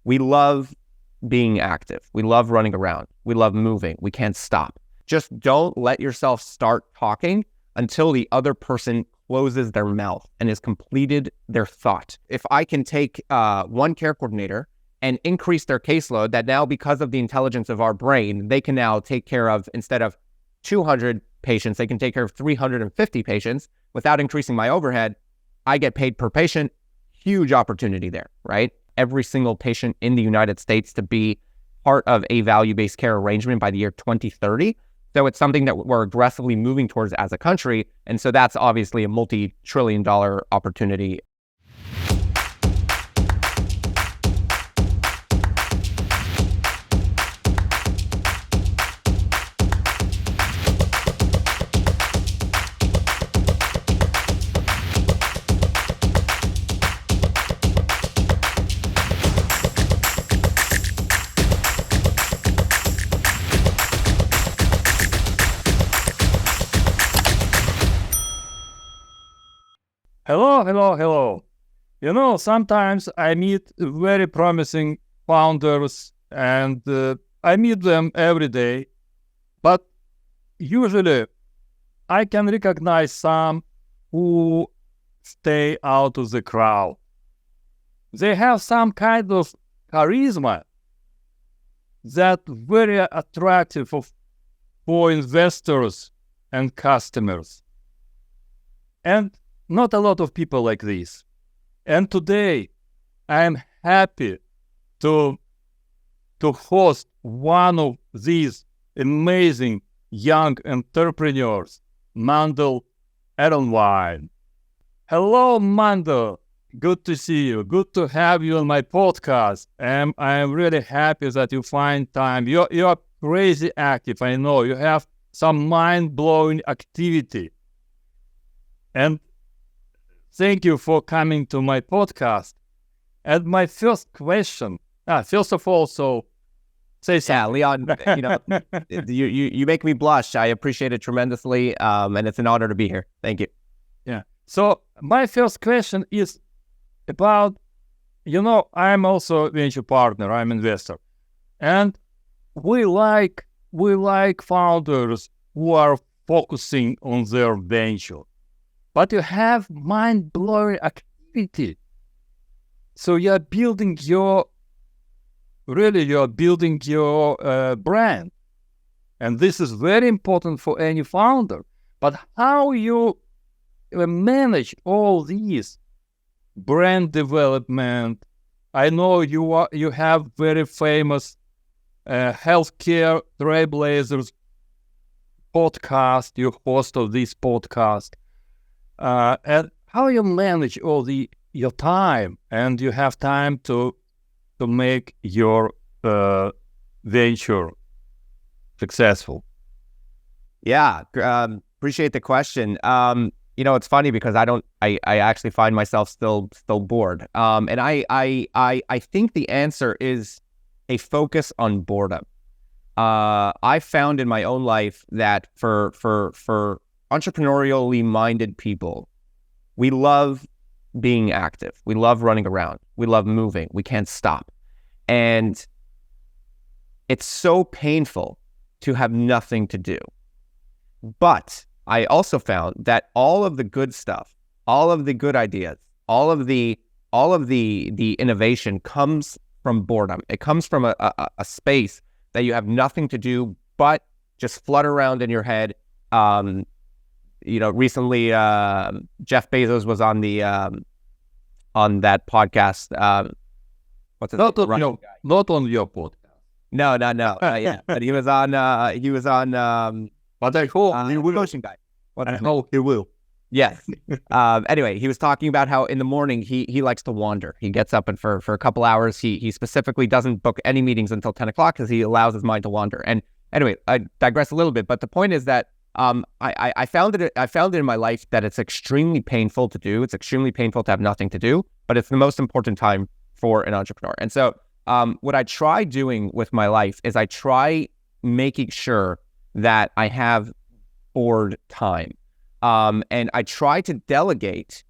We love being active. We love running around. We love moving. We can't stop. Just don't let yourself start talking until the other person closes their mouth and has completed their thought. If I can take one care coordinator and increase their caseload, that now because of the intelligence of our brain, they can now take care of, instead of 200 patients, they can take care of 350 patients without increasing my overhead. I get paid per patient. Huge opportunity there, right? Every single patient in the United States to be part of a value-based care arrangement by the year 2030. So it's something that we're aggressively moving towards as a country. And so that's obviously a multi-trillion-dollar opportunity. Hello. Sometimes I meet very promising founders and I meet them every day, but usually I can recognize some who stay out of the crowd. They have some kind of charisma that very attractive for investors and customers. And not a lot of people like this. And today, I'm happy to host one of these amazing young entrepreneurs, Mendel Erlenwein. Hello, Mendel. Good to see you. Good to have you on my podcast. And I am really happy that you find time. You're crazy active, I know. You have some mind-blowing activity. And thank you for coming to my podcast. And my first question, first of all, so say something. Yeah, Leon, you make me blush. I appreciate it tremendously, and it's an honor to be here. Thank you. Yeah. So my first question is about, I'm also a venture partner. I'm an investor, and we like founders who are focusing on their venture. But you have mind-blowing activity. So you're building your brand. And this is very important for any founder. But how you manage all these brand development? I know you have very famous Healthcare Trailblazers Podcast. You're host of this podcast. And how you manage all your time, and you have time to make your venture successful? Yeah, appreciate the question. It's funny because I actually find myself still bored. And I think the answer is a focus on boredom. I found in my own life that for entrepreneurially minded people, we love being active. We love running around. We love moving. We can't stop. And it's so painful to have nothing to do. But I also found that all of the good stuff, all of the good ideas, all of the innovation comes from boredom. It comes from a space that you have nothing to do but just flutter around in your head. Recently, Jeff Bezos was on on that podcast. What's his name? Not on your podcast. No. Yeah, but he was on. But I hope he will. Ocean guy. I hope he will. Yes. Anyway, he was talking about how in the morning he likes to wander. He gets up and for a couple hours, he specifically doesn't book any meetings until 10 o'clock because he allows his mind to wander. And anyway, I digress a little bit, but the point is that I found it in my life that it's extremely painful to do. It's extremely painful to have nothing to do, but it's the most important time for an entrepreneur. And so what I try doing with my life is I try making sure that I have board time. And I try to delegate.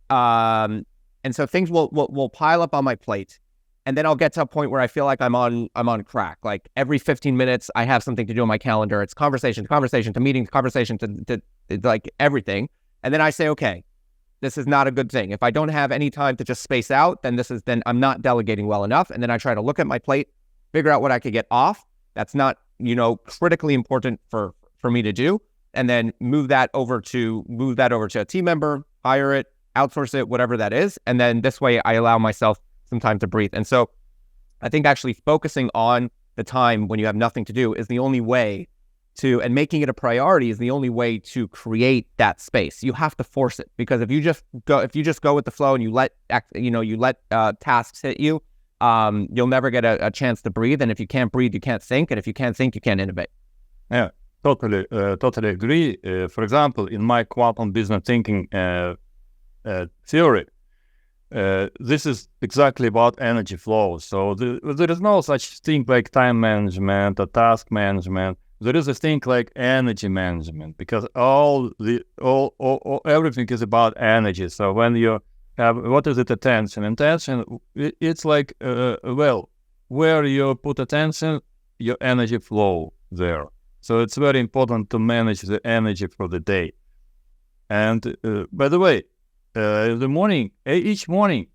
And so things will pile up on my plate. And then I'll get to a point where I feel like I'm on crack. Like every 15 minutes, I have something to do on my calendar. It's conversation to meetings, conversation to like everything. And then I say, okay, this is not a good thing. If I don't have any time to just space out, then I'm not delegating well enough. And then I try to look at my plate, figure out what I could get off. That's not, critically important for me to do. And then move that over to a team member, hire it, outsource it, whatever that is. And then this way I allow myself some time to breathe. And so I think actually focusing on the time when you have nothing to do is the only way and making it a priority is the only way to create that space. You have to force it, because if you just go with the flow and you let tasks hit you, you'll never get a chance to breathe. And if you can't breathe, you can't think. And if you can't think, you can't innovate. Yeah, totally agree. For example, in my quantum business thinking theory, this is exactly about energy flow. So there is no such thing like time management or task management. There is a thing like energy management, because everything is about energy. So when you have, what is it, attention? Attention, it's like, where you put attention, your energy flow there. So it's very important to manage the energy for the day. And by the way, each morning,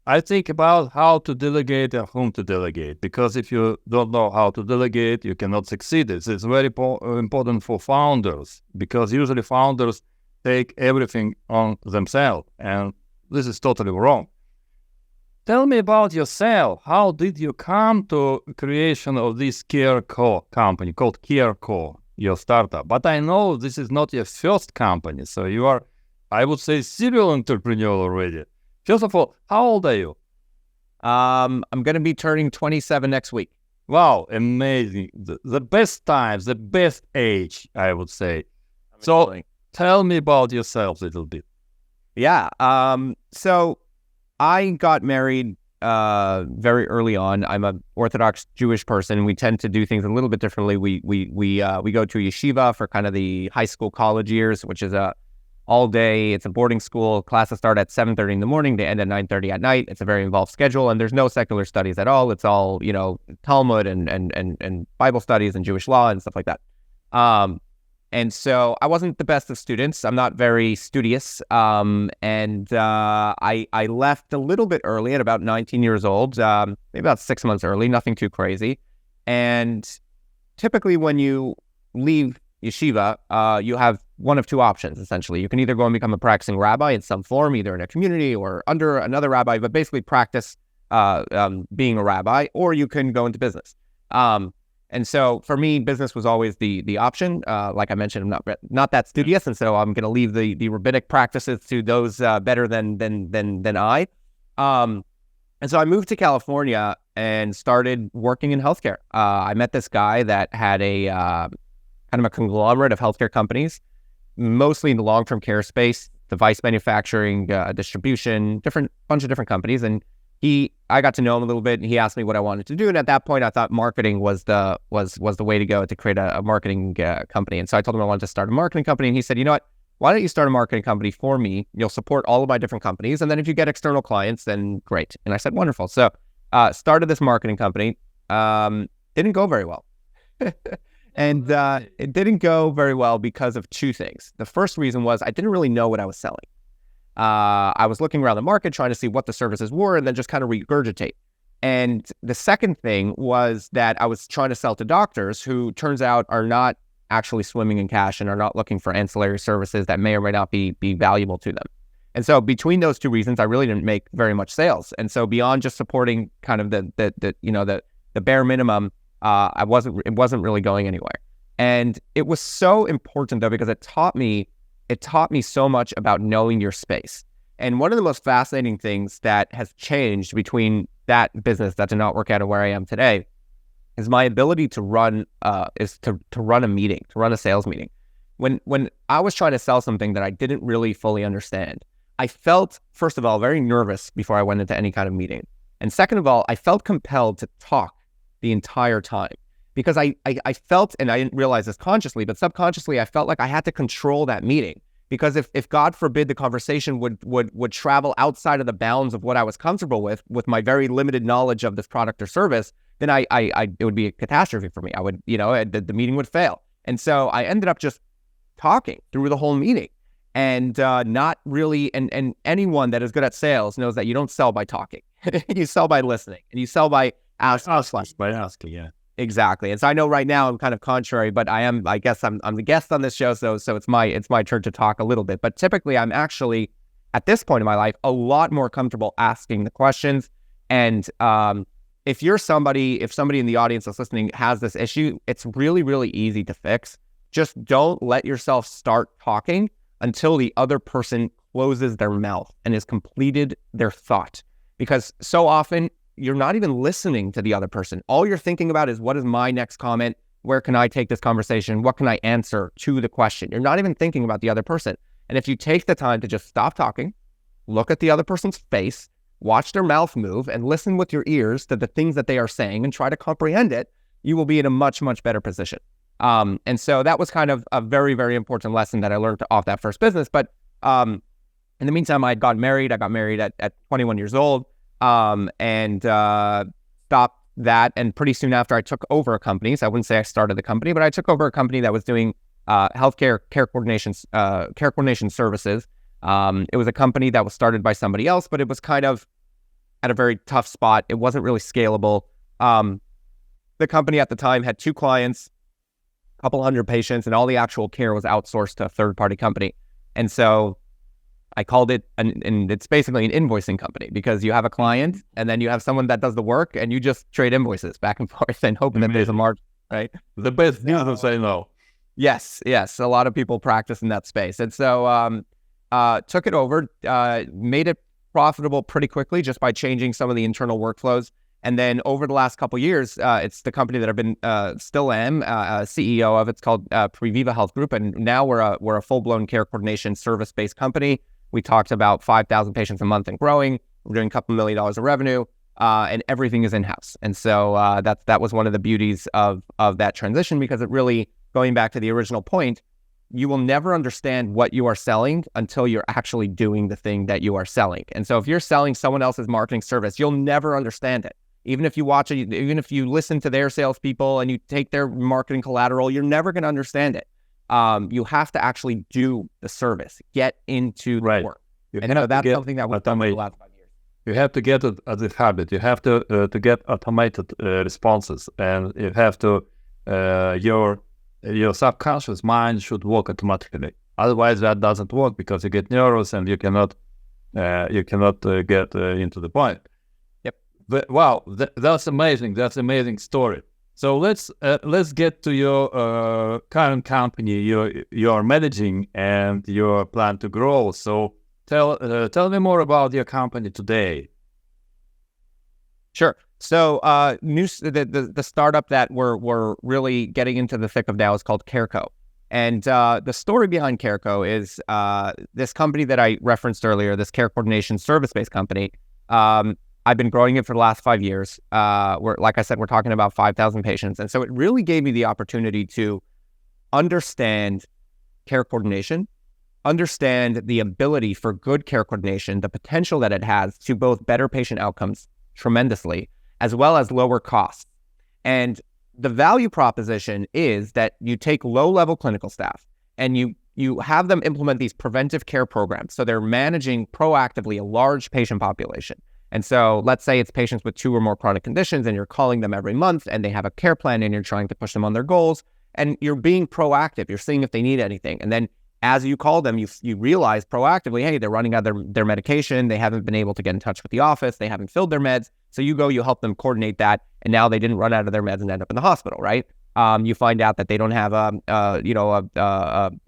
I think about how to delegate and whom to delegate, because if you don't know how to delegate, you cannot succeed. This is very important for founders, because usually founders take everything on themselves, and this is totally wrong. Tell me about yourself. How did you come to creation of this CareCo company called CareCo, your startup? But I know this is not your first company, so you are, I would say, serial entrepreneur already. First of all, how old are you? I'm going to be turning 27 next week. Wow, amazing. The best times, the best age, I would say. So tell me about yourself a little bit. Yeah. So I got married very early on. I'm an Orthodox Jewish person. We tend to do things a little bit differently. We go to yeshiva for kind of the high school, college years, which is all day. It's a boarding school. Classes start at 7:30 in the morning. They end at 9:30 at night. It's a very involved schedule, and there's no secular studies at all. It's all, Talmud and Bible studies and Jewish law and stuff like that. And so I wasn't the best of students. I'm not very studious. I left a little bit early at about 19 years old, maybe about 6 months early, nothing too crazy. And typically when you leave yeshiva, you have one of two options, essentially. You can either go and become a practicing rabbi in some form, either in a community or under another rabbi, but basically practice being a rabbi, or you can go into business. And so for me, business was always the option. Like I mentioned, I'm not that studious, and so I'm going to leave the rabbinic practices to those better than I. And so I moved to California and started working in healthcare. I met this guy that had a kind of a conglomerate of healthcare companies, mostly in the long-term care space, device manufacturing, distribution, bunch of different companies. And I got to know him a little bit, and he asked me what I wanted to do. And at that point, I thought marketing was the way to go, to create a marketing company. And so I told him I wanted to start a marketing company. And he said, you know what? Why don't you start a marketing company for me? You'll support all of my different companies. And then if you get external clients, then great. And I said, wonderful. So started this marketing company. Didn't go very well. And it didn't go very well because of two things. The first reason was I didn't really know what I was selling. I was looking around the market, trying to see what the services were, and then just kind of regurgitate. And the second thing was that I was trying to sell to doctors who, turns out, are not actually swimming in cash and are not looking for ancillary services that may or may not be valuable to them. And so between those two reasons, I really didn't make very much sales. And so beyond just supporting kind of the bare minimum, it wasn't really going anywhere. And it was so important, though, because it taught me so much about knowing your space. And one of the most fascinating things that has changed between that business that did not work out and where I am today is my ability to run a meeting, to run a sales meeting. When I was trying to sell something that I didn't really fully understand, I felt, first of all, very nervous before I went into any kind of meeting. And second of all, I felt compelled to talk the entire time, because I felt, and I didn't realize this consciously, but subconsciously, I felt like I had to control that meeting. Because if God forbid the conversation would travel outside of the bounds of what I was comfortable with my very limited knowledge of this product or service, then it would be a catastrophe for me. I would, the meeting would fail. And so I ended up just talking through the whole meeting, and not really. And anyone that is good at sales knows that you don't sell by talking. You sell by listening, and you sell by asking. Yeah. Exactly. And so I know right now I'm kind of contrary, but I guess I'm the guest on this show. So it's my turn to talk a little bit, but typically I'm actually at this point in my life, a lot more comfortable asking the questions. And, if somebody in the audience that's listening has this issue, it's really, really easy to fix. Just don't let yourself start talking until the other person closes their mouth and has completed their thought. Because so often, you're not even listening to the other person. All you're thinking about is, what is my next comment? Where can I take this conversation? What can I answer to the question? You're not even thinking about the other person. And if you take the time to just stop talking, look at the other person's face, watch their mouth move, and listen with your ears to the things that they are saying and try to comprehend it, you will be in a much, much better position. And so that was kind of a very, very important lesson that I learned off that first business. But in the meantime, I got married. I got married at 21 years old. And stopped that. And pretty soon after, I took over a company. So I wouldn't say I started the company, but I took over a company that was doing healthcare care coordination services. It was a company that was started by somebody else, but it was kind of at a very tough spot. It wasn't really scalable. The company at the time had 2 clients, a couple hundred patients, and all the actual care was outsourced to a third-party company. And so I called it, and it's basically an invoicing company, because you have a client and then you have someone that does the work, and you just trade invoices back and forth and hoping that there's a margin, right? The best news to say no. Yes. A lot of people practice in that space. And so took it over, made it profitable pretty quickly just by changing some of the internal workflows. And then over the last couple of years, it's the company that I've been still am CEO of. It's called Previva Health Group, and now we're a full-blown care coordination service-based company. We talked about 5,000 patients a month and growing. We're doing a couple $1 million of revenue, and everything is in-house. And so that was one of the beauties of that transition, because it really, going back to the original point, you will never understand what you are selling until you're actually doing the thing that you are selling. And so if you're selling someone else's marketing service, you'll never understand it. Even if you watch it, even if you listen to their salespeople and you take their marketing collateral, you're never going to understand it. You have to actually do the service, get into the work. And so that's something that we've done for the last 5 years. You have to get it as a habit. You have to get automated responses, and you have to your subconscious mind should work automatically. Otherwise, that doesn't work, because you get nervous and you cannot get into the point. Yep. But, wow, that's amazing. That's an amazing story. So let's get to your current company you're managing and your plan to grow. So tell me more about your company today. Sure. So the startup that we're really getting into the thick of now is called CareCo. And the story behind CareCo is this company that I referenced earlier, this care coordination service-based company. I've been growing it for the last 5 years. Like I said, we're talking about 5,000 patients. And so it really gave me the opportunity to understand care coordination, understand the ability for good care coordination, the potential that it has to both better patient outcomes tremendously, as well as lower costs. And the value proposition is that you take low-level clinical staff and you have them implement these preventive care programs. So they're managing proactively a large patient population. And so let's say it's patients with 2 or more chronic conditions, and you're calling them every month, and they have a care plan, and you're trying to push them on their goals, and you're being proactive. You're seeing if they need anything. And then as you call them, you realize proactively, hey, they're running out of their medication. They haven't been able to get in touch with the office. They haven't filled their meds. So you help them coordinate that. And now they didn't run out of their meds and end up in the hospital, right? You find out that they don't have a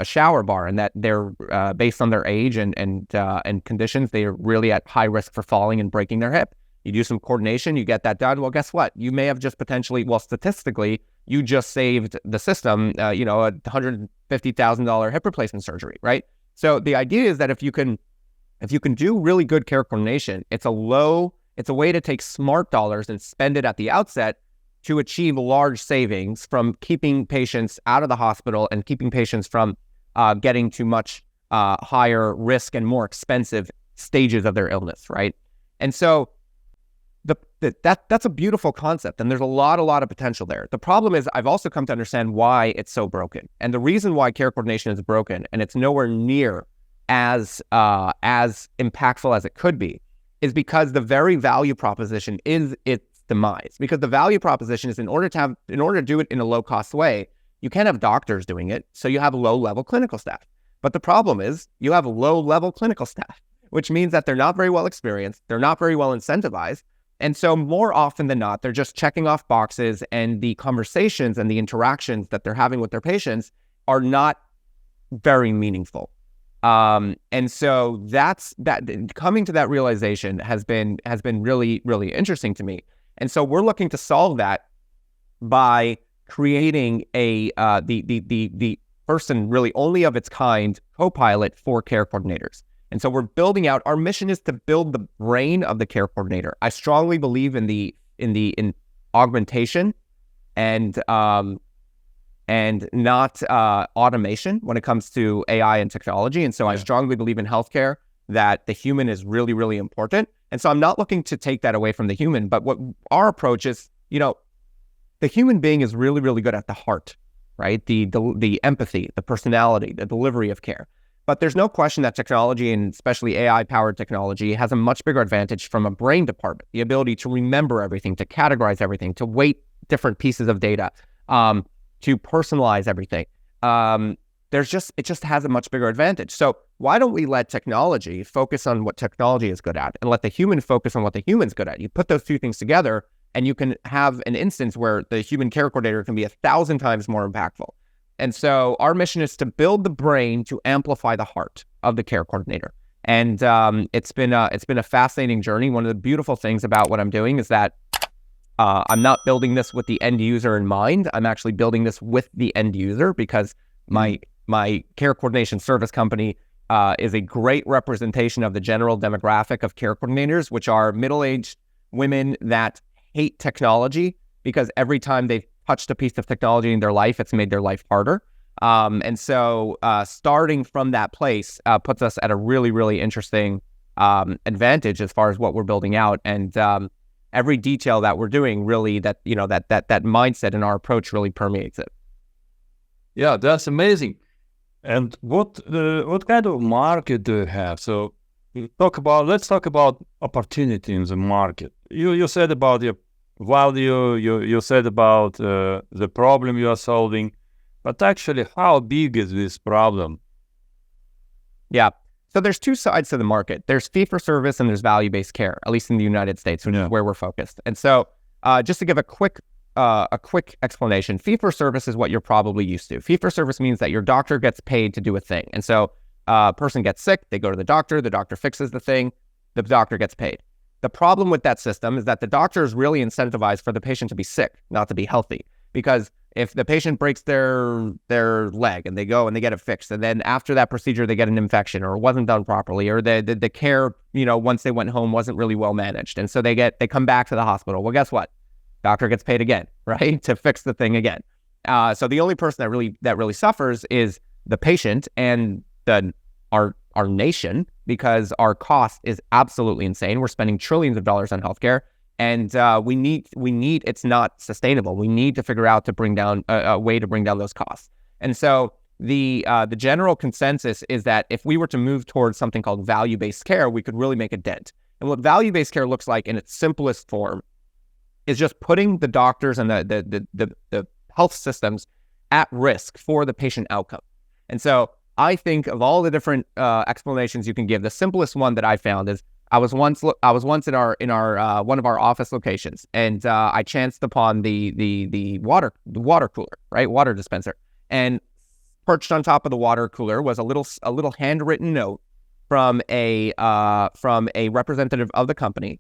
shower bar, and that they're based on their age and conditions, they are really at high risk for falling and breaking their hip. You do some coordination, you get that done. Well, guess what? You may have just statistically, you just saved the system, a $150,000 hip replacement surgery, right? So the idea is that if you can do really good care coordination, it's a way to take smart dollars and spend it at the outset to achieve large savings from keeping patients out of the hospital and keeping patients from getting to much higher risk and more expensive stages of their illness, right? And so that's a beautiful concept, and there's a lot of potential there. The problem is I've also come to understand why it's so broken. And the reason why care coordination is broken and it's nowhere near as impactful as it could be is because the very value proposition is its demise. Because the value proposition is in order to do it in a low-cost way, you can't have doctors doing it, so you have low-level clinical staff. But the problem is you have low-level clinical staff, which means that they're not very well experienced, they're not very well incentivized, and so more often than not, they're just checking off boxes, and the conversations and the interactions that they're having with their patients are not very meaningful. And so that coming to that realization has been really, really interesting to me. And so we're looking to solve that by creating the first and really only of its kind co-pilot for care coordinators. And so we're building out, our mission is to build the brain of the care coordinator. I strongly believe in augmentation and not automation when it comes to AI and technology. And so I strongly believe in healthcare that the human is really, really important. And so I'm not looking to take that away from the human, but what our approach is, the human being is really, really good at the heart, right? The empathy, the personality, the delivery of care. But there's no question that technology, and especially AI-powered technology, has a much bigger advantage from a brain department, the ability to remember everything, to categorize everything, to weight different pieces of data, to personalize everything. It just has a much bigger advantage. So why don't we let technology focus on what technology is good at and let the human focus on what the human's good at? You put those two things together and you can have an instance where the human care coordinator can be 1,000 times more impactful. And so our mission is to build the brain to amplify the heart of the care coordinator. And it's been a fascinating journey. One of the beautiful things about what I'm doing is that I'm not building this with the end user in mind. I'm actually building this with the end user because my care coordination service company is a great representation of the general demographic of care coordinators, which are middle-aged women that hate technology because every time they've touched a piece of technology in their life, it's made their life harder. And so starting from that place puts us at a really, really interesting advantage as far as what we're building out. And every detail that we're doing really that mindset and our approach really permeates it. Yeah, that's amazing. And what kind of market do you have? So let's talk about opportunity in the market. You said about your value, you said about the problem you are solving, but actually how big is this problem? Yeah. So there's two sides to the market. There's fee-for-service and there's value-based care, at least in the United States, which is where we're focused. And so just to give a quick explanation, fee-for-service is what you're probably used to. Fee-for-service means that your doctor gets paid to do a thing. And so a person gets sick, they go to the doctor fixes the thing, the doctor gets paid. The problem with that system is that the doctor is really incentivized for the patient to be sick, not to be healthy. Because if the patient breaks their leg and they go and they get it fixed, and then after that procedure they get an infection or it wasn't done properly, or the care, once they went home wasn't really well managed, and so they come back to the hospital. Well, guess what? Doctor gets paid again, right, to fix the thing again. So the only person that really suffers is the patient and our nation, because our cost is absolutely insane. We're spending trillions of dollars on healthcare, and we need it's not sustainable. We need to figure out to bring down a way to bring down those costs. And so the general consensus is that if we were to move towards something called value-based care, we could really make a dent. And what value-based care looks like in its simplest form is just putting the doctors and the health systems at risk for the patient outcome. And so I think of all the different explanations you can give, the simplest one that I found is I was once in our one of our office locations, and I chanced upon the water cooler, right, water dispenser, and perched on top of the water cooler was a little handwritten note from a representative of the company,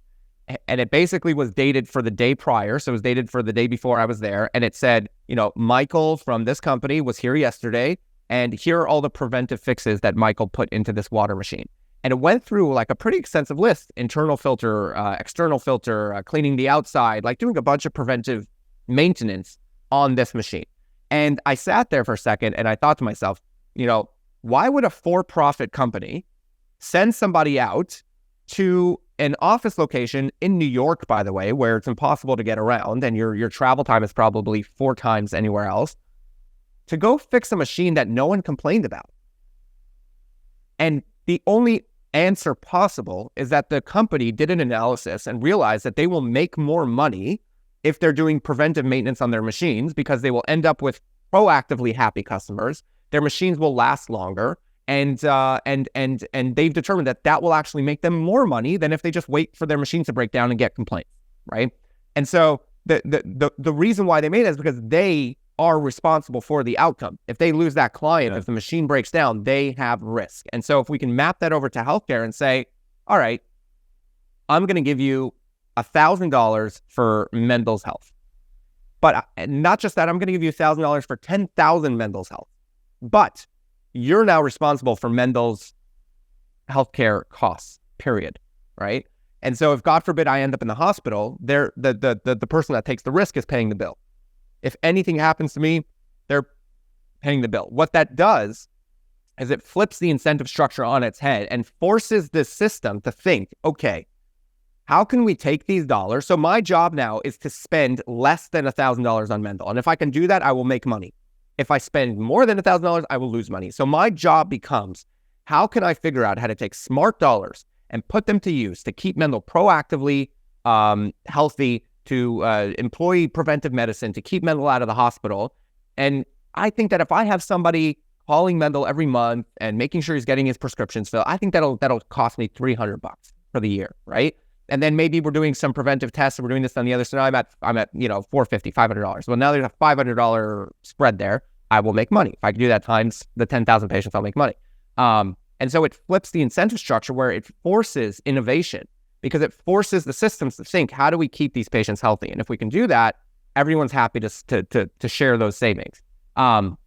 and it basically was dated for the day prior, so it was dated for the day before I was there, and it said, Michael from this company was here yesterday, and here are all the preventive fixes that Michael put into this water machine. And it went through like a pretty extensive list: internal filter, external filter, cleaning the outside, like doing a bunch of preventive maintenance on this machine. And I sat there for a second and I thought to myself, Why would a for-profit company send somebody out to an office location in New York, by the way, where it's impossible to get around and your travel time is probably 4 times anywhere else, to go fix a machine that no one complained about? And the only answer possible is that the company did an analysis and realized that they will make more money if they're doing preventive maintenance on their machines, because they will end up with proactively happy customers. Their machines will last longer, and they've determined that that will actually make them more money than if they just wait for their machines to break down and get complaints, right? And so the reason why they made it is because they are responsible for the outcome. If they lose that client, if the machine breaks down, they have risk. And so if we can map that over to healthcare and say, all right, I'm going to give you $1,000 for Mendel's Health. But not just that, I'm going to give you $1,000 for 10,000 Mendel's Health. But you're now responsible for Mendel's healthcare costs, period, right? And so if, God forbid, I end up in the hospital, the person that takes the risk is paying the bill. If anything happens to me, they're paying the bill. What that does is it flips the incentive structure on its head and forces this system to think, okay, how can we take these dollars? So my job now is to spend less than $1,000 on Mendel. And if I can do that, I will make money. If I spend more than $1,000, I will lose money. So my job becomes, how can I figure out how to take smart dollars and put them to use to keep Mendel proactively healthy, to employ preventive medicine, to keep Mendel out of the hospital. And I think that if I have somebody calling Mendel every month and making sure he's getting his prescriptions filled, I think that'll cost me $300 for the year, right? And then maybe we're doing some preventive tests and we're doing this on the other side. I'm at $450, $500. Well, now there's a $500 spread there. I will make money. If I can do that times the 10,000 patients, I'll make money. And so it flips the incentive structure where it forces innovation, because it forces the systems to think, how do we keep these patients healthy? And if we can do that, everyone's happy to share those savings. And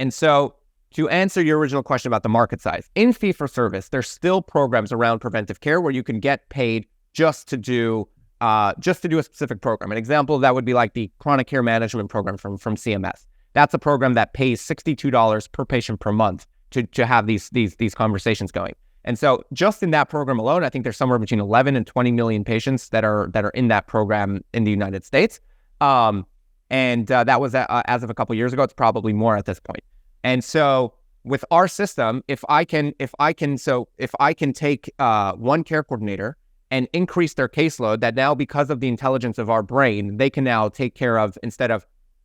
so to answer your original question about the market size, in fee-for-service, there's still programs around preventive care where you can get paid just to do a specific program. An example of that would be like the chronic care management program from CMS. That's a program that pays $62 per patient per month to have these conversations going. And so just in that program alone, I think there's somewhere between 11 and 20 million patients that are in that program in the United States. And that was as of a couple of years ago. It's probably more at this point. And so with our system, if I can take one care coordinator and increase their caseload, that now, because of the intelligence of our brain, they can now take care of, instead of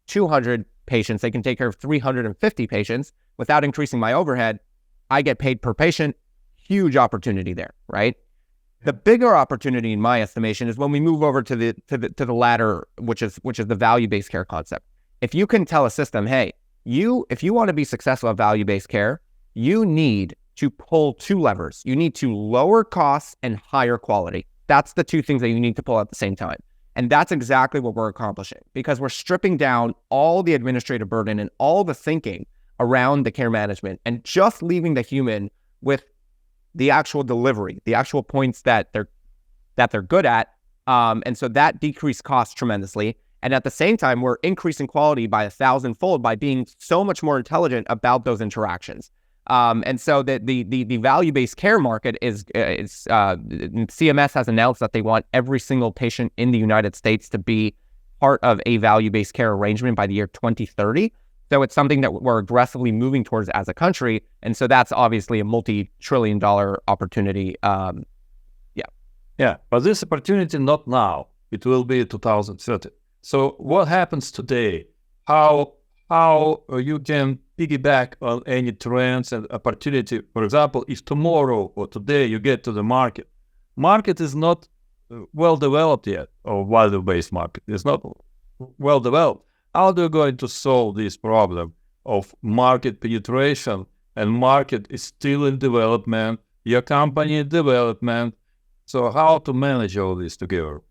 200 patients, they can take care of 350 patients without increasing my overhead. I get paid per patient. Huge opportunity there, right? The bigger opportunity, in my estimation, is when we move over to the latter, which is the value-based care concept. If you can tell a system, hey, if you want to be successful at value-based care, you need to pull 2 levers. You need to lower costs and higher quality. That's the 2 things that you need to pull at the same time. And that's exactly what we're accomplishing, because we're stripping down all the administrative burden and all the thinking around the care management and just leaving the human with the actual delivery, the actual points that they're good at. And so that decreased costs tremendously. And at the same time, we're increasing quality by 1,000-fold by being so much more intelligent about those interactions. And so the value-based care market is CMS has announced that they want every single patient in the United States to be part of a value-based care arrangement by the year 2030. So it's something that we're aggressively moving towards as a country. And so that's obviously a multi-trillion-dollar opportunity. Yeah, but this opportunity not now. It will be 2030. So what happens today? How you can piggyback on any trends and opportunity? For example, if tomorrow or today you get to the market is not well developed yet, or value-based market is not well developed. How are you going to solve this problem of market penetration, and market is still in development, your company in development? So how to manage all this together?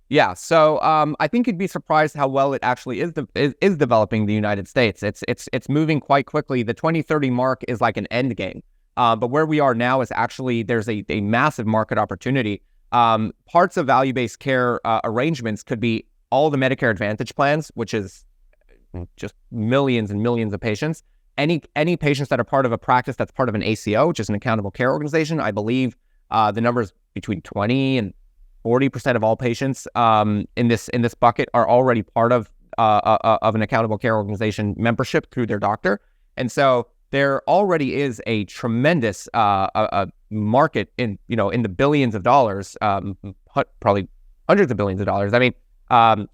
Yeah, so I think you'd be surprised how well it actually is developing the United States. It's moving quite quickly. The 2030 mark is like an end game, but where we are now is actually there's a massive market opportunity. Parts of value-based care arrangements could be all the Medicare Advantage plans, which is just millions and millions of patients, any patients that are part of a practice that's part of an ACO, which is an accountable care organization, I believe the numbers between 20 and 40% of all patients in this bucket are already part of an accountable care organization membership through their doctor. And so there already is a tremendous market in the billions of dollars, probably hundreds of billions of dollars. I mean,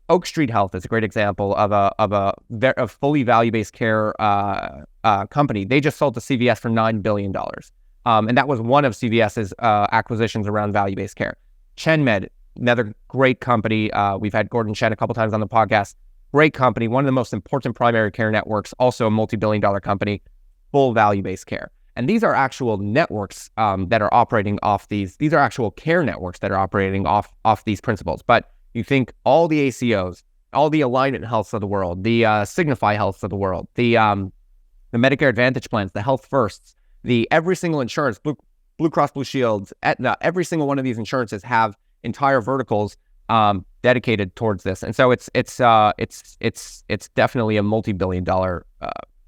Oak Street Health is a great example of a fully value-based care company. They just sold to CVS for $9 billion. And that was one of CVS's acquisitions around value-based care. ChenMed, another great company. We've had Gordon Chen a couple times on the podcast. Great company, one of the most important primary care networks, also a multi-billion-dollar company, full value-based care. And these are actual networks that are operating off these. These are actual care networks that are operating off these principles. But you think all the ACOs, all the Alignment Healths of the world, the Signify Healths of the world, the Medicare Advantage plans, the Health Firsts, every single insurance, Blue Cross Blue Shield, Aetna, every single one of these insurances have entire verticals dedicated towards this, and so it's definitely a multi-billion-dollar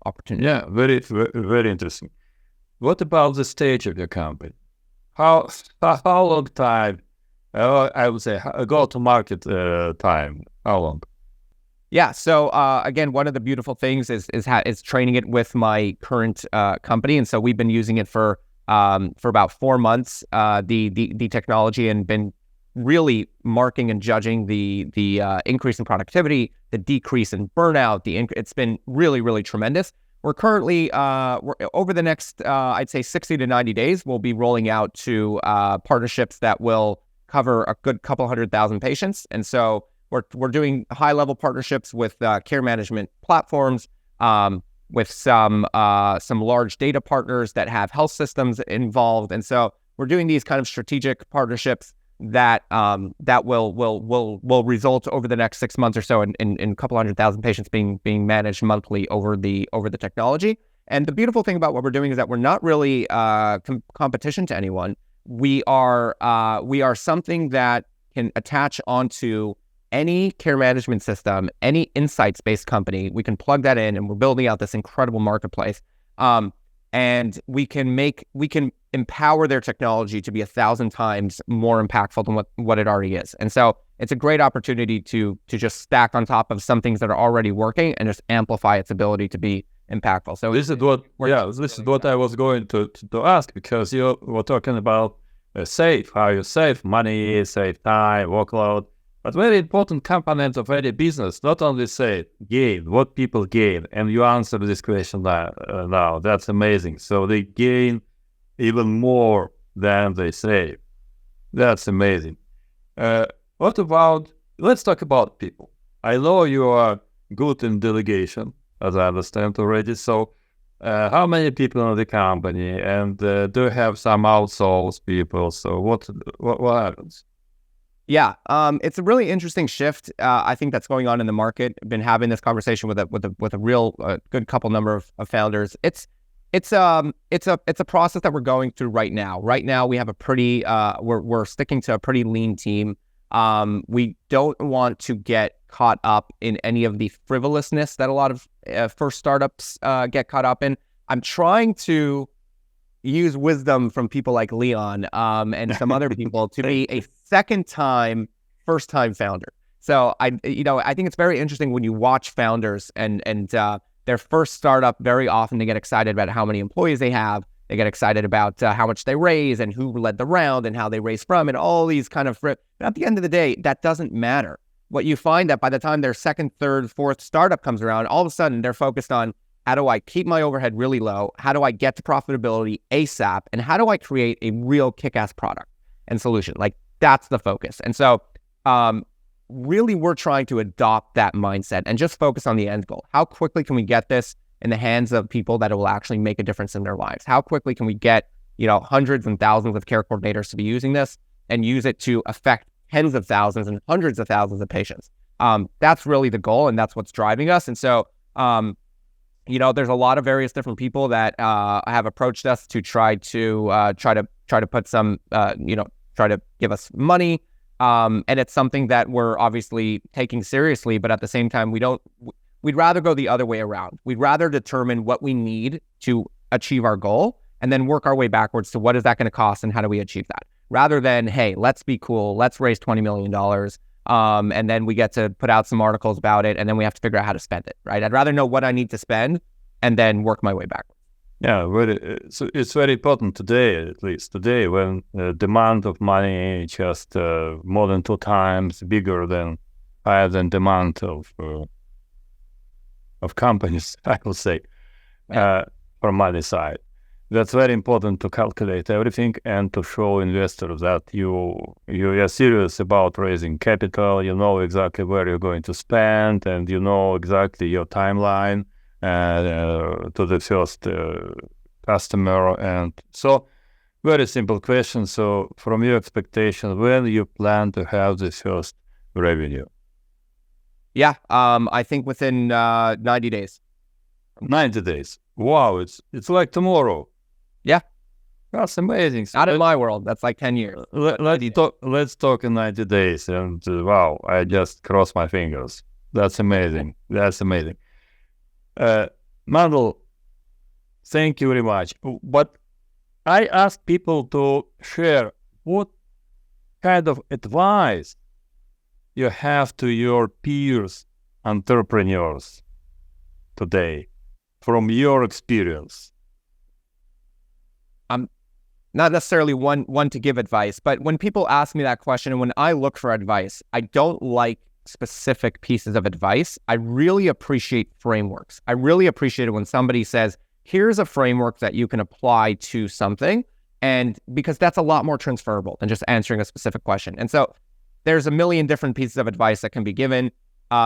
opportunity. Yeah, very very interesting. What about the stage of your company? How long time? I would say go to market time. How long? Yeah. So again, one of the beautiful things is training it with my current company, and so we've been using it for about 4 months. The technology, and been really marking and judging the increase in productivity, the decrease in burnout. It's been really tremendous. We're currently over the next I'd say 60 to 90 days, we'll be rolling out to partnerships that will cover a good couple 100,000 patients, and so we're doing high-level partnerships with care management platforms, with some large data partners that have health systems involved, and so we're doing these kind of strategic partnerships that will result over the next 6 months or so in a couple 100,000 patients being managed monthly over the technology. And the beautiful thing about what we're doing is that we're not really competition to anyone. We are something that can attach onto any care management system, any insights-based company. We can plug that in, and we're building out this incredible marketplace. And we can empower their technology to be 1,000 times more impactful than what it already is. And so it's a great opportunity to just stack on top of some things that are already working and just amplify its ability to be impactful. So this is what I was going to ask, because you were talking about how you save money, save time, workload. But very important component of any business, not only say gain, what people gain, and you answered this question now. That's amazing. So they gain even more than they save. That's amazing. Let's talk about people. I know you are good in delegation, as I understand already. So how many people in the company, and do you have some outsourced people? So what happens? Yeah, it's a really interesting shift. I think that's going on in the market. I've been having this conversation with a real good couple number of founders. It's a process that we're going through right now. Right now, we have a pretty we're sticking to a pretty lean team. We don't want to get caught up in any of the frivolousness that a lot of first startups get caught up in. I'm trying to use wisdom from people like Leon and some other people to be a first-time founder. So I think it's very interesting when you watch founders and their first startup. Very often they get excited about how many employees they have. They get excited about how much they raise and who led the round and how they raised from, and all these kind of. But at the end of the day, that doesn't matter. What you find that by the time their second, third, fourth startup comes around, all of a sudden they're focused on, how do I keep my overhead really low? How do I get to profitability ASAP? And how do I create a real kick-ass product and solution? Like, that's the focus. And so really we're trying to adopt that mindset and just focus on the end goal. How quickly can we get this in the hands of people that it will actually make a difference in their lives? How quickly can we get, hundreds and thousands of care coordinators to be using this and use it to affect tens of thousands and hundreds of thousands of patients? That's really the goal, and that's what's driving us. And so, there's a lot of various different people that have approached us to try to put some, try to give us money. And it's something that we're obviously taking seriously, but at the same time, we We'd rather go the other way around. We'd rather determine what we need to achieve our goal and then work our way backwards to what is that going to cost and how do we achieve that? Rather than, hey, let's be cool, let's raise $20 million, and then we get to put out some articles about it, and then we have to figure out how to spend it, right? I'd rather know what I need to spend and then work my way backwards. Yeah, so it's very important today, at least today, when the demand of money just more than 2 times higher than demand of companies, I will say, from money side. That's very important to calculate everything and to show investors that you are serious about raising capital. You know exactly where you're going to spend, and you know exactly your timeline to the first customer. And so, very simple question. So, from your expectation, when you plan to have the first revenue? Yeah, I think within 90 days. 90 days. Wow, it's like tomorrow. Yeah. That's amazing. So not in my world. That's like 10 years. Let's talk in 90 days. And wow, I just crossed my fingers. That's amazing. That's amazing. Mendel, thank you very much. But I ask people to share what kind of advice you have to your peers, entrepreneurs today from your experience. Not necessarily one to give advice, but when people ask me that question and when I look for advice, I don't like specific pieces of advice. I really appreciate frameworks. I really appreciate it when somebody says, here's a framework that you can apply to something, and because that's a lot more transferable than just answering a specific question. And so there's a million different pieces of advice that can be given.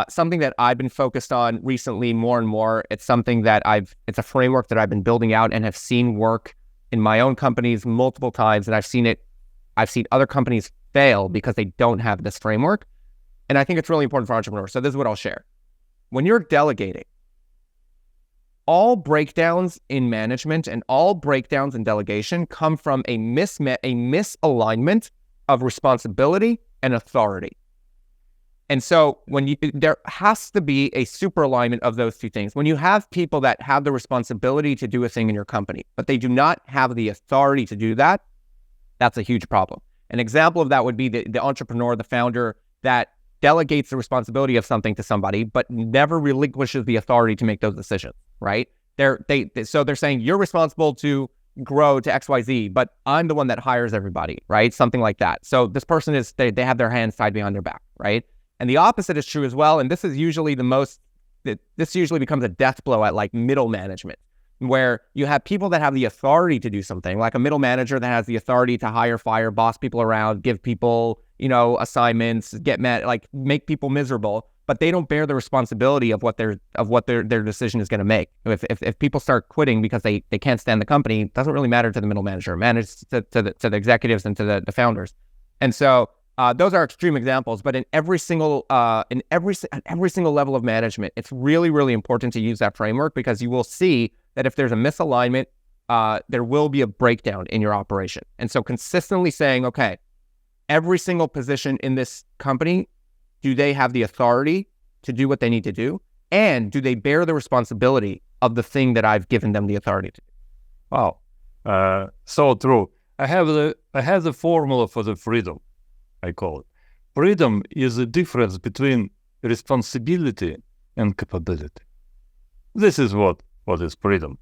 Something that I've been focused on recently more and more, it's something that it's a framework that I've been building out and have seen work in my own companies multiple times, and I've seen other companies fail because they don't have this framework. And I think it's really important for entrepreneurs. So this is what I'll share. When you're delegating, all breakdowns in management and all breakdowns in delegation come from a misalignment of responsibility and authority. And so there has to be a super alignment of those two things. When you have people that have the responsibility to do a thing in your company, but they do not have the authority to do that, that's a huge problem. An example of that would be the entrepreneur, the founder that delegates the responsibility of something to somebody, but never relinquishes the authority to make those decisions, right? So they're saying, you're responsible to grow to XYZ, but I'm the one that hires everybody, right? Something like that. So this person they have their hands tied behind their back, right? And the opposite is true as well. And this is usually this usually becomes a death blow at like middle management, where you have people that have the authority to do something, like a middle manager that has the authority to hire, fire, boss people around, give people, assignments, make people miserable, but they don't bear the responsibility of what their decision is going to make. If people start quitting because they can't stand the company, it doesn't really matter to the middle manager. It matters to the executives and to the founders. And so those are extreme examples, but at every single level of management, it's really, really important to use that framework, because you will see that if there's a misalignment, there will be a breakdown in your operation. And so consistently saying, okay, every single position in this company, do they have the authority to do what they need to do? And do they bear the responsibility of the thing that I've given them the authority to do? Wow, so true. I have the formula for the freedom, I call it. Freedom is the difference between responsibility and capability. This is what is freedom.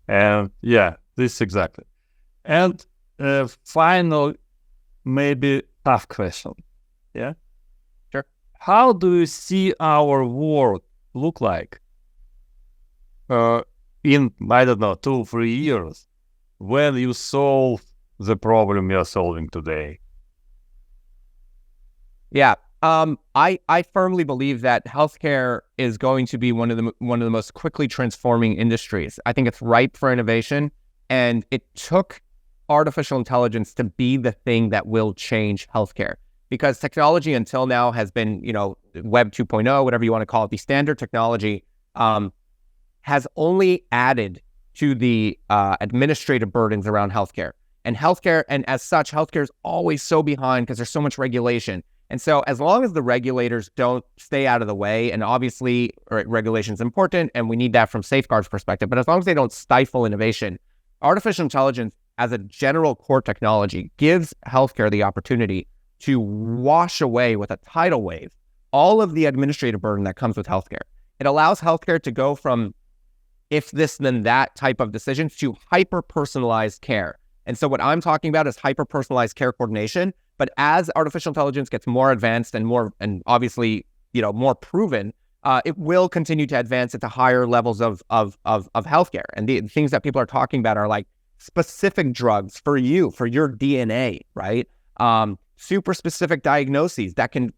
And yeah, this exactly. And final, maybe tough question. Yeah? Sure. How do you see our world look like in, I don't know, 2-3 years, when you solve the problem you're solving today? Yeah, I firmly believe that healthcare is going to be one of the most quickly transforming industries. I think it's ripe for innovation, and it took artificial intelligence to be the thing that will change healthcare. Because technology until now has been, Web 2.0, whatever you want to call it, the standard technology has only added to the administrative burdens around healthcare. And as such, healthcare is always so behind because there's so much regulation. And so as long as the regulators don't stay out of the way, and obviously regulation is important, and we need that from safeguards perspective. But as long as they don't stifle innovation, artificial intelligence as a general core technology gives healthcare the opportunity to wash away with a tidal wave all of the administrative burden that comes with healthcare. It allows healthcare to go from if this then that type of decisions to hyper-personalized care. And so what I'm talking about is hyper-personalized care coordination. But as artificial intelligence gets more advanced and obviously, more proven, it will continue to advance into higher levels of healthcare. And the things that people are talking about are like specific drugs for your DNA, right? Super specific diagnoses that can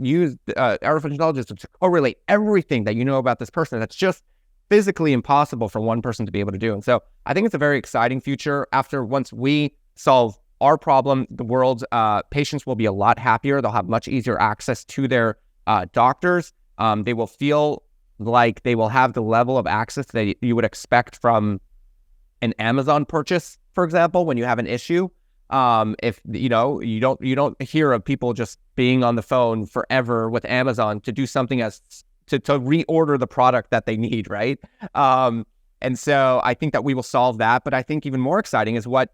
use artificial intelligence to correlate everything that you know about this person. That's just physically impossible for one person to be able to do. And so I think it's a very exciting future. Once we solve our problem, the world's patients will be a lot happier. They'll have much easier access to their doctors. They will feel like they will have the level of access that you would expect from an Amazon purchase, for example, when you have an issue. If you don't hear of people just being on the phone forever with Amazon to do something to reorder the product that they need, right? And so I think that we will solve that. But I think even more exciting is what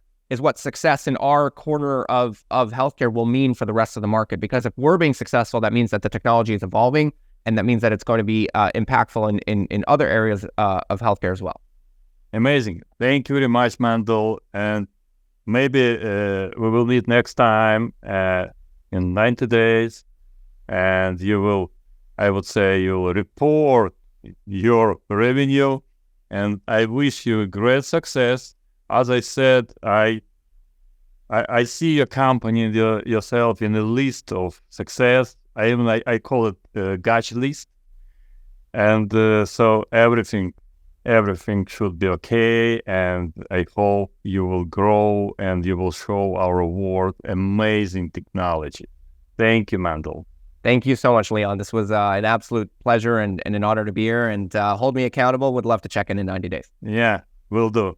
success in our corner of healthcare will mean for the rest of the market. Because if we're being successful, that means that the technology is evolving, and that means that it's going to be impactful in other areas of healthcare as well. Amazing. Thank you very much, Mendel. And maybe we will meet next time in 90 days, and you will report your revenue, and I wish you great success. As I said, I see your company and yourself in a list of success. I call it a gotcha list, and so everything should be okay. And I hope you will grow and you will show our world amazing technology. Thank you, Mendel. Thank you so much, Leon. This was an absolute pleasure and an honor to be here. And hold me accountable. Would love to check in 90 days. Yeah, will do.